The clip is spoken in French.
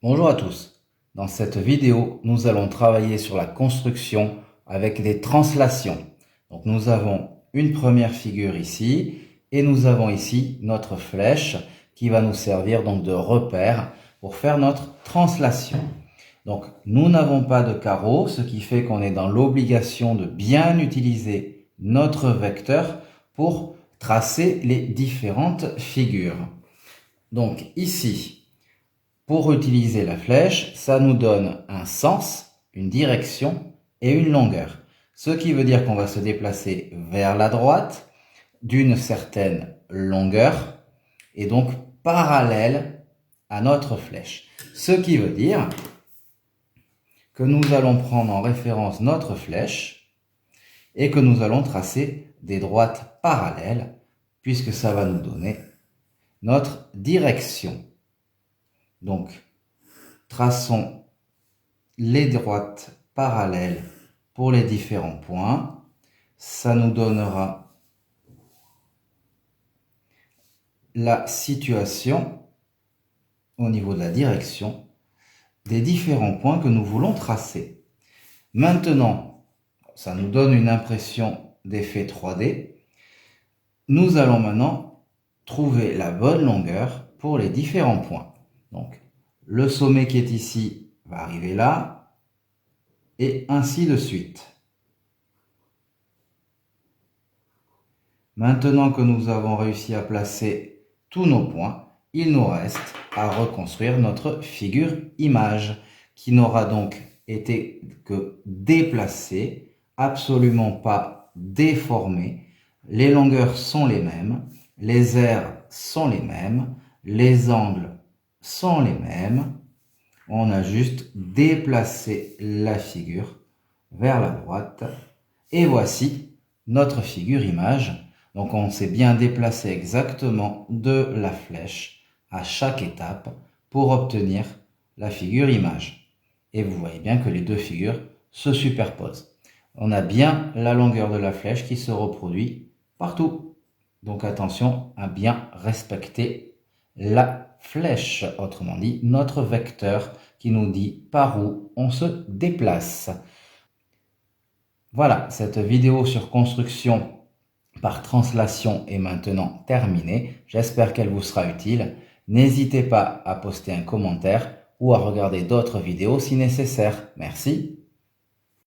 Bonjour à tous. Dans cette vidéo, nous allons travailler sur la construction avec des translations. Donc nous avons une première figure ici et nous avons ici notre flèche qui va nous servir donc de repère pour faire notre translation. Donc nous n'avons pas de carreau, ce qui fait qu'on est dans l'obligation de bien utiliser notre vecteur pour tracer les différentes figures. Donc ici, pour utiliser la flèche, ça nous donne un sens, une direction et une longueur. Ce qui veut dire qu'on va se déplacer vers la droite d'une certaine longueur et donc parallèle à notre flèche. Ce qui veut dire que nous allons prendre en référence notre flèche et que nous allons tracer des droites parallèles puisque ça va nous donner notre direction. Donc, traçons les droites parallèles pour les différents points. Ça nous donnera la situation au niveau de la direction des différents points que nous voulons tracer. Maintenant, ça nous donne une impression d'effet 3D. Nous allons maintenant trouver la bonne longueur pour les différents points. Donc, le sommet qui est ici va arriver là, et ainsi de suite. Maintenant que nous avons réussi à placer tous nos points, il nous reste à reconstruire notre figure image, qui n'aura donc été que déplacée, absolument pas déformée. Les longueurs sont les mêmes, les aires sont les mêmes, les angles sont les mêmes. On a juste déplacé la figure vers la droite. Et voici notre figure image. Donc on s'est bien déplacé exactement de la flèche à chaque étape pour obtenir la figure image. Et vous voyez bien que les deux figures se superposent. On a bien la longueur de la flèche qui se reproduit partout. Donc attention à bien respecter la flèche, autrement dit notre vecteur qui nous dit par où on se déplace. Voilà, cette vidéo sur construction par translation est maintenant terminée. J'espère qu'elle vous sera utile. N'hésitez pas à poster un commentaire ou à regarder d'autres vidéos si nécessaire. Merci.